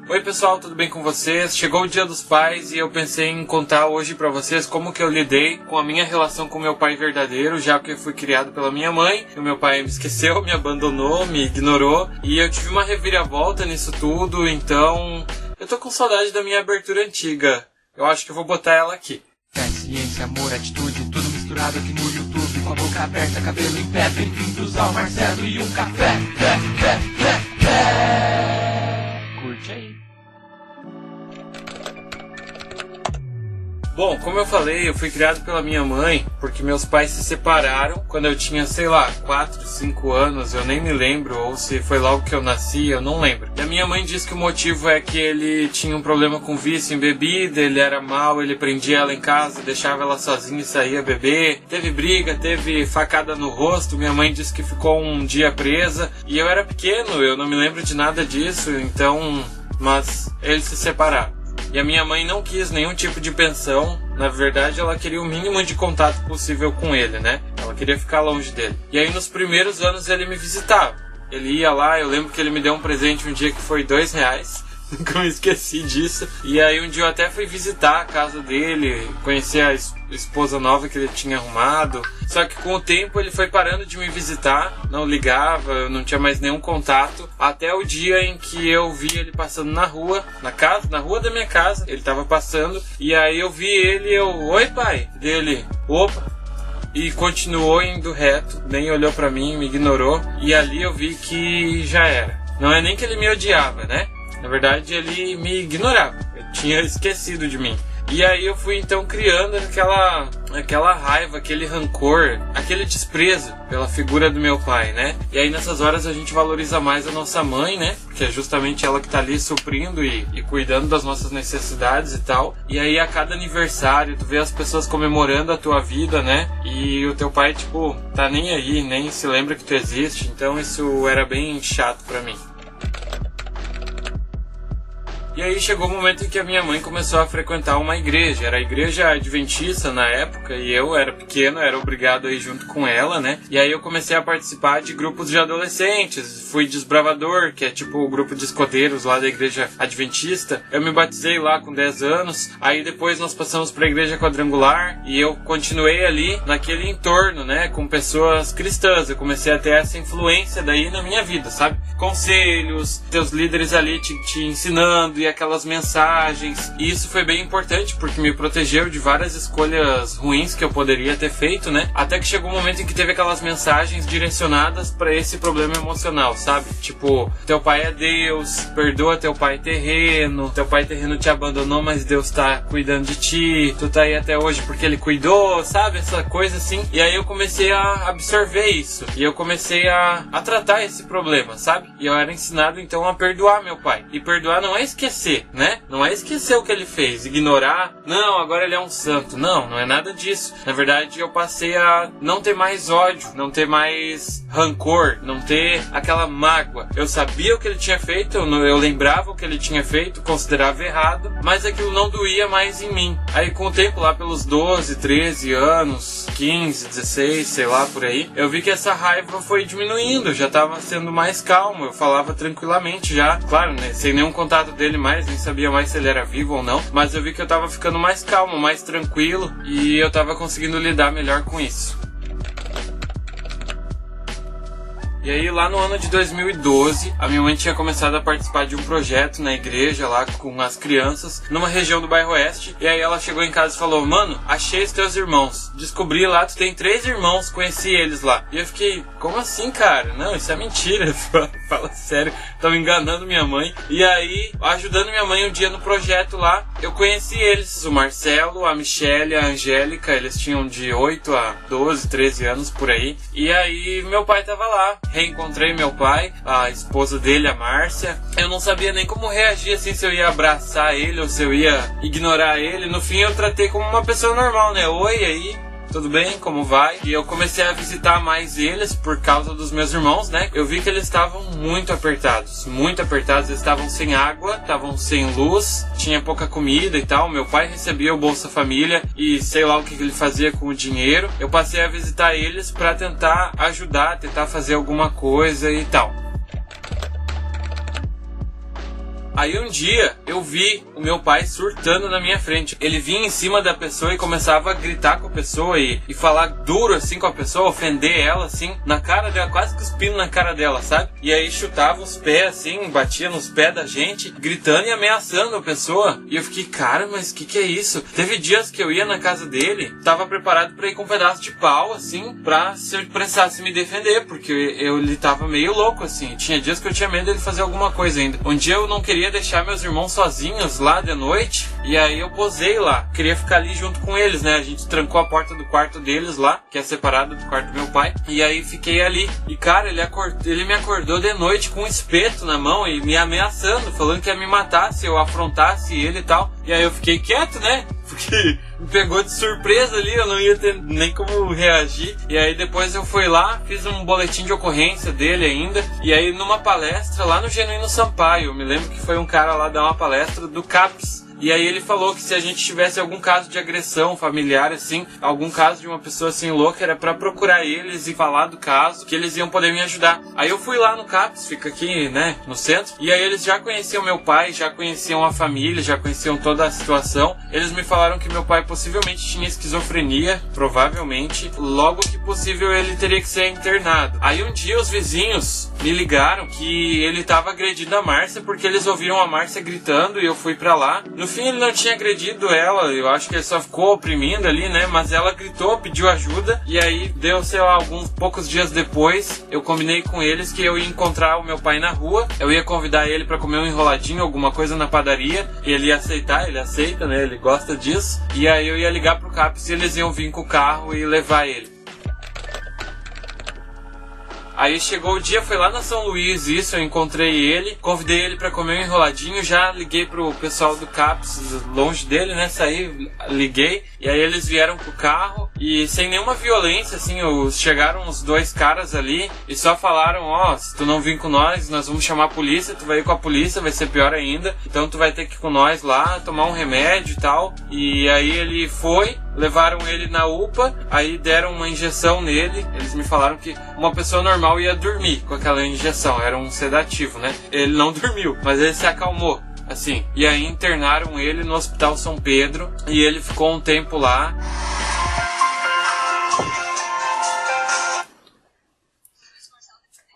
Oi pessoal, tudo bem com vocês? Chegou o Dia dos Pais e eu pensei em contar hoje pra vocês como que eu lidei com a minha relação com meu pai verdadeiro, já que eu fui criado pela minha mãe. O meu pai me esqueceu, me abandonou, me ignorou e eu tive uma reviravolta nisso tudo, então eu tô com saudade da minha abertura antiga. Eu acho que eu vou botar ela aqui. Fé, ciência, amor, atitude, tudo misturado aqui no YouTube, com a boca aberta, cabelo em pé, bem-vindos ao Marcelo e um café. Curte aí. Bom, como eu falei, eu fui criado pela minha mãe, porque meus pais se separaram quando eu tinha, 4, 5 anos, eu nem me lembro, ou se foi logo que eu nasci, eu não lembro. E a minha mãe disse que o motivo é que ele tinha um problema com vício em bebida, ele era mau, ele prendia ela em casa, deixava ela sozinha e saía beber. Teve briga, teve facada no rosto, minha mãe disse que ficou um dia presa, e eu era pequeno, eu não me lembro de nada disso, então... Mas eles se separaram. E a minha mãe não quis nenhum tipo de pensão. Na verdade, ela queria o mínimo de contato possível com ele, né? Ela queria ficar longe dele. E aí, nos primeiros anos, ele me visitava. Ele ia lá, eu lembro que ele me deu um presente um dia que foi R$2. Nunca me esqueci disso. E aí, um dia eu até fui visitar a casa dele, conhecer a esposa nova que ele tinha arrumado. Só que com o tempo ele foi parando de me visitar, não ligava, eu não tinha mais nenhum contato, até o dia em que eu vi ele passando na rua, na rua da minha casa, ele tava passando, e aí eu vi ele, oi pai, dele, opa, e continuou indo reto, nem olhou pra mim, me ignorou, e ali eu vi que já era. Não é nem que ele me odiava, né? Na verdade ele me ignorava, eu tinha esquecido de mim. E aí eu fui então criando aquela raiva, aquele rancor, aquele desprezo pela figura do meu pai, né? E aí nessas horas a gente valoriza mais a nossa mãe, né? Porque é justamente ela que tá ali suprindo e cuidando das nossas necessidades e tal. E aí a cada aniversário tu vê as pessoas comemorando a tua vida, né? E o teu pai, tipo, tá nem aí, nem se lembra que tu existe. Então isso era bem chato pra mim. E aí chegou o momento em que a minha mãe começou a frequentar uma igreja. Era a igreja adventista na época e eu era pequeno, era obrigado a ir junto com ela, né? E aí eu comecei a participar de grupos de adolescentes. Fui desbravador, que é tipo o grupo de escoteiros lá da igreja adventista. Eu me batizei lá com 10 anos. Aí depois nós passamos para a igreja quadrangular e eu continuei ali naquele entorno, né? Com pessoas cristãs. Eu comecei a ter essa influência daí na minha vida, sabe? Conselhos, teus líderes ali te ensinando e aquelas mensagens, e isso foi bem importante porque me protegeu de várias escolhas ruins que eu poderia ter feito, né? Até que chegou um momento em que teve aquelas mensagens direcionadas pra esse problema emocional, sabe? Tipo, teu pai é Deus, perdoa teu pai terreno te abandonou, mas Deus tá cuidando de ti, tu tá aí até hoje porque ele cuidou, sabe? Essa coisa assim. E aí eu comecei a absorver isso, e eu comecei a tratar esse problema, sabe? E eu era ensinado então a perdoar meu pai. E perdoar não é esquecer, né? Não é esquecer o que ele fez, ignorar, não, agora ele é um santo. Não é nada disso. Na verdade, eu passei a não ter mais ódio, não ter mais rancor, não ter aquela mágoa. Eu sabia o que ele tinha feito, eu lembrava o que ele tinha feito, considerava errado, mas aquilo não doía mais em mim. Aí com o tempo, lá pelos 12, 13 anos, 15, 16, sei lá, por aí, eu vi que essa raiva foi diminuindo, eu já tava sendo mais calmo, eu falava tranquilamente já, claro, né, sem nenhum contato dele mais, nem sabia mais se ele era vivo ou não, mas eu vi que eu tava ficando mais calmo, mais tranquilo, e eu tava conseguindo lidar melhor com isso. E aí lá no ano de 2012, a minha mãe tinha começado a participar de um projeto na igreja lá com as crianças, numa região do bairro Oeste, e aí ela chegou em casa e falou, mano, achei os teus irmãos, descobri lá, tu tem 3 irmãos, conheci eles lá. E eu fiquei, como assim, cara? Não, isso é mentira, fala sério, tão enganando minha mãe. E aí, ajudando minha mãe um dia no projeto lá, eu conheci eles, o Marcelo, a Michelle, a Angélica, eles tinham de 8 a 12, 13 anos por aí. E aí meu pai tava lá, reencontrei meu pai, a esposa dele, a Márcia. Eu não sabia nem como reagir, assim, se eu ia abraçar ele ou se eu ia ignorar ele. No fim eu tratei como uma pessoa normal, né? Oi, aí, tudo bem? Como vai? E eu comecei a visitar mais eles por causa dos meus irmãos, né? Eu vi que eles estavam muito apertados, eles estavam sem água, estavam sem luz, tinha pouca comida e tal. Meu pai recebia o Bolsa Família e sei lá o que ele fazia com o dinheiro. Eu passei a visitar eles pra tentar ajudar, tentar fazer alguma coisa e tal. Aí um dia eu vi o meu pai surtando na minha frente. Ele vinha em cima da pessoa e começava a gritar com a pessoa e falar duro assim com a pessoa, ofender ela assim, na cara dela, quase cuspindo na cara dela, sabe? E aí chutava os pés assim, batia nos pés da gente, gritando e ameaçando a pessoa. E eu fiquei, cara, mas que é isso? Teve dias que eu ia na casa dele, tava preparado pra ir com um pedaço de pau assim, pra se eu precisasse me defender, porque ele tava meio louco assim. Tinha dias que eu tinha medo dele fazer alguma coisa ainda. Um dia eu não queria deixar meus irmãos sozinhos lá de noite, e aí eu posei lá. Queria ficar ali junto com eles, né? A gente trancou a porta do quarto deles lá, que é separado do quarto do meu pai, e aí fiquei ali. E cara, ele me acordou de noite com um espeto na mão e me ameaçando, falando que ia me matar se eu afrontasse ele e tal. E aí eu fiquei quieto, né? Porque me pegou de surpresa ali, eu não ia ter nem como reagir. E aí depois eu fui lá, fiz um boletim de ocorrência dele ainda. E aí numa palestra lá no Genuíno Sampaio, eu me lembro que foi um cara lá dar uma palestra do CAPS. E aí ele falou que se a gente tivesse algum caso de agressão familiar, assim, algum caso de uma pessoa assim louca, era pra procurar eles e falar do caso, que eles iam poder me ajudar. Aí eu fui lá no CAPS, fica aqui, né, no centro, e aí eles já conheciam meu pai, já conheciam a família, já conheciam toda a situação. Eles me falaram que meu pai possivelmente tinha esquizofrenia, provavelmente, logo que possível ele teria que ser internado. Aí um dia os vizinhos me ligaram que ele tava agredindo a Márcia, porque eles ouviram a Márcia gritando e eu fui pra lá. No fim ele não tinha agredido ela, eu acho que ele só ficou oprimindo ali, né? Mas ela gritou, pediu ajuda, e aí deu, sei lá, alguns poucos dias depois, eu combinei com eles que eu ia encontrar o meu pai na rua, eu ia convidar ele pra comer um enroladinho, alguma coisa na padaria, e ele ia aceitar, ele aceita, né? Ele gosta disso, e aí eu ia ligar pro CAPS e eles iam vir com o carro e levar ele. Aí chegou o dia, foi lá na São Luís, isso, eu encontrei ele, convidei ele pra comer um enroladinho, já liguei pro pessoal do CAPS, longe dele, né, saí, liguei, e aí eles vieram com o carro, e sem nenhuma violência, assim, chegaram os dois caras ali, e só falaram, ó, se tu não vir com nós vamos chamar a polícia, tu vai ir com a polícia, vai ser pior ainda, então tu vai ter que ir com nós lá, tomar um remédio e tal, e aí ele foi, levaram ele na UPA, aí deram uma injeção nele, eles me falaram que uma pessoa normal ia dormir com aquela injeção, era um sedativo, né? Ele não dormiu, mas ele se acalmou, assim. E aí internaram ele no Hospital São Pedro e ele ficou um tempo lá.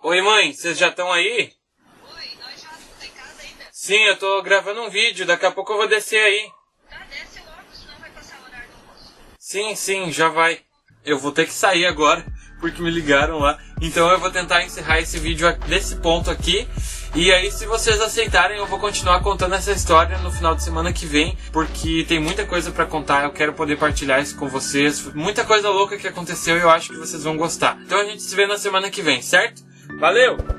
Oi, mãe, vocês já estão aí? Oi, nós já estamos em casa ainda? Sim, eu tô gravando um vídeo, daqui a pouco eu vou descer aí. Tá, desce logo, senão vai passar o horário do almoço. Sim, já vai. Eu vou ter que sair agora, porque me ligaram lá. Então eu vou tentar encerrar esse vídeo desse ponto aqui. E aí, se vocês aceitarem, eu vou continuar contando essa história no final de semana que vem, porque tem muita coisa pra contar, eu quero poder partilhar isso com vocês. Muita coisa louca que aconteceu e eu acho que vocês vão gostar. Então a gente se vê na semana que vem, certo? Valeu!